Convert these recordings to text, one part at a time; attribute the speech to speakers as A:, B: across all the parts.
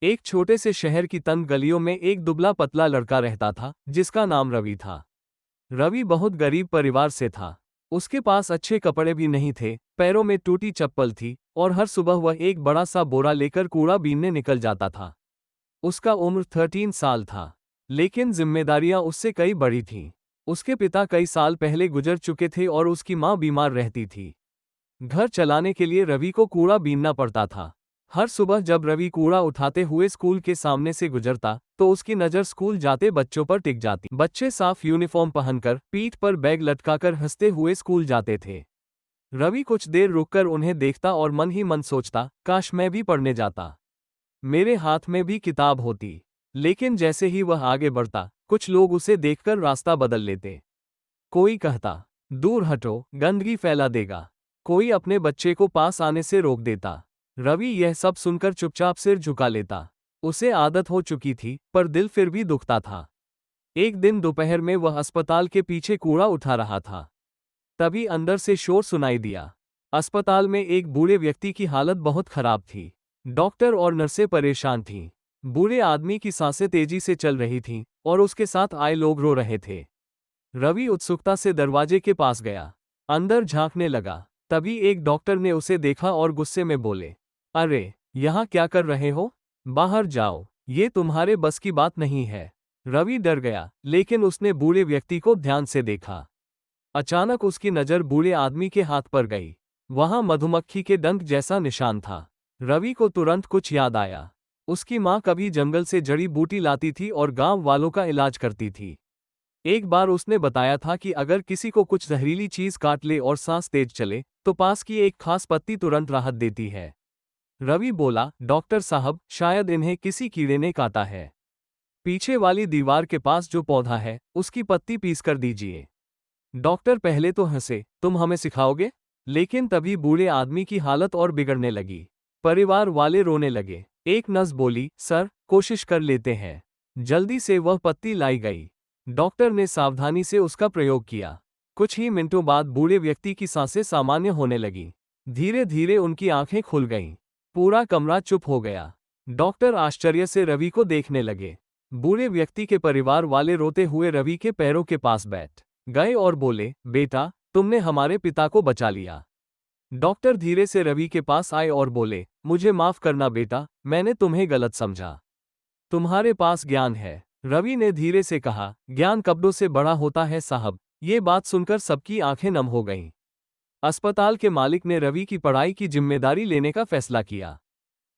A: एक छोटे से शहर की तंग गलियों में एक दुबला पतला लड़का रहता था जिसका नाम रवि था। रवि बहुत गरीब परिवार से था। उसके पास अच्छे कपड़े भी नहीं थे, पैरों में टूटी चप्पल थी और हर सुबह वह एक बड़ा सा बोरा लेकर कूड़ा बीनने निकल जाता था। उसका उम्र 13 साल था, लेकिन जिम्मेदारियां उससे कई बड़ी थीं। उसके पिता कई साल पहले गुजर चुके थे और उसकी मां बीमार रहती थी। घर चलाने के लिए रवि को कूड़ा बीनना पड़ता था। हर सुबह जब रवि कूड़ा उठाते हुए स्कूल के सामने से गुजरता तो उसकी नज़र स्कूल जाते बच्चों पर टिक जाती। बच्चे साफ यूनिफॉर्म पहनकर पीठ पर बैग लटकाकर हंसते हुए स्कूल जाते थे। रवि कुछ देर रुककर उन्हें देखता और मन ही मन सोचता, काश मैं भी पढ़ने जाता, मेरे हाथ में भी किताब होती। लेकिन जैसे ही वह आगे बढ़ता, कुछ लोग उसे देखकर रास्ता बदल लेते। कोई कहता, दूर हटो, गंदगी फैला देगा। कोई अपने बच्चे को पास आने से रोक देता। रवि यह सब सुनकर चुपचाप सिर झुका लेता। उसे आदत हो चुकी थी, पर दिल फिर भी दुखता था। एक दिन दोपहर में वह अस्पताल के पीछे कूड़ा उठा रहा था। तभी अंदर से शोर सुनाई दिया। अस्पताल में एक बूढ़े व्यक्ति की हालत बहुत खराब थी। डॉक्टर और नर्सें परेशान थीं। बूढ़े आदमी की सांसें तेजी से चल रही थीं और उसके साथ आए लोग रो रहे थे। रवि उत्सुकता से दरवाजे के पास गया। अंदर झांकने लगा। तभी एक डॉक्टर ने उसे देखा और गुस्से में बोले, अरे, यहाँ क्या कर रहे हो? बाहर जाओ, ये तुम्हारे बस की बात नहीं है। रवि डर गया, लेकिन उसने बूढ़े व्यक्ति को ध्यान से देखा। अचानक उसकी नज़र बूढ़े आदमी के हाथ पर गई। वहां मधुमक्खी के डंक जैसा निशान था। रवि को तुरंत कुछ याद आया। उसकी माँ कभी जंगल से जड़ी बूटी लाती थी और गांव वालों का इलाज करती थी। एक बार उसने बताया था कि अगर किसी को कुछ जहरीली चीज काट ले और सांस तेज चले, तो पास की एक खास पत्ती तुरंत राहत देती है। रवि बोला, डॉक्टर साहब, शायद इन्हें किसी कीड़े ने काटा है। पीछे वाली दीवार के पास जो पौधा है, उसकी पत्ती पीस कर दीजिए। डॉक्टर पहले तो हंसे, तुम हमें सिखाओगे? लेकिन तभी बूढ़े आदमी की हालत और बिगड़ने लगी। परिवार वाले रोने लगे। एक नर्स बोली, सर, कोशिश कर लेते हैं। जल्दी से वह पत्ती लाई गई। डॉक्टर ने सावधानी से उसका प्रयोग किया। कुछ ही मिनटों बाद बूढ़े व्यक्ति की सांसें सामान्य होने लगीं। धीरे धीरे उनकी आंखें खुल गईं। पूरा कमरा चुप हो गया। डॉक्टर आश्चर्य से रवि को देखने लगे। बूढ़े व्यक्ति के परिवार वाले रोते हुए रवि के पैरों के पास बैठ गए और बोले, बेटा, तुमने हमारे पिता को बचा लिया। डॉक्टर धीरे से रवि के पास आए और बोले, मुझे माफ करना बेटा, मैंने तुम्हें गलत समझा। तुम्हारे पास ज्ञान है। रवि ने धीरे से कहा, ज्ञान कपड़ों से बड़ा होता है साहब। ये बात सुनकर सबकी आंखें नम हो गईं। अस्पताल के मालिक ने रवि की पढ़ाई की जिम्मेदारी लेने का फैसला किया।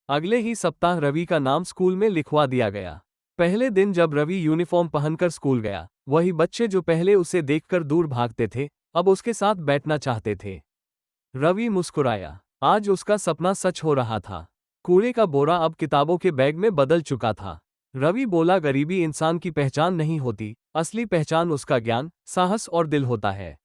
A: अगले ही सप्ताह रवि का नाम स्कूल में लिखवा दिया गया। पहले दिन जब रवि यूनिफॉर्म पहनकर स्कूल गया, वही बच्चे जो पहले उसे देखकर दूर भागते थे, अब उसके साथ बैठना चाहते थे। रवि मुस्कुराया। आज उसका सपना सच हो रहा था। कूड़े का बोरा अब किताबों के बैग में बदल चुका था। रवि बोला, गरीबी इंसान की पहचान नहीं होती, असली पहचान उसका ज्ञान, साहस और दिल होता है।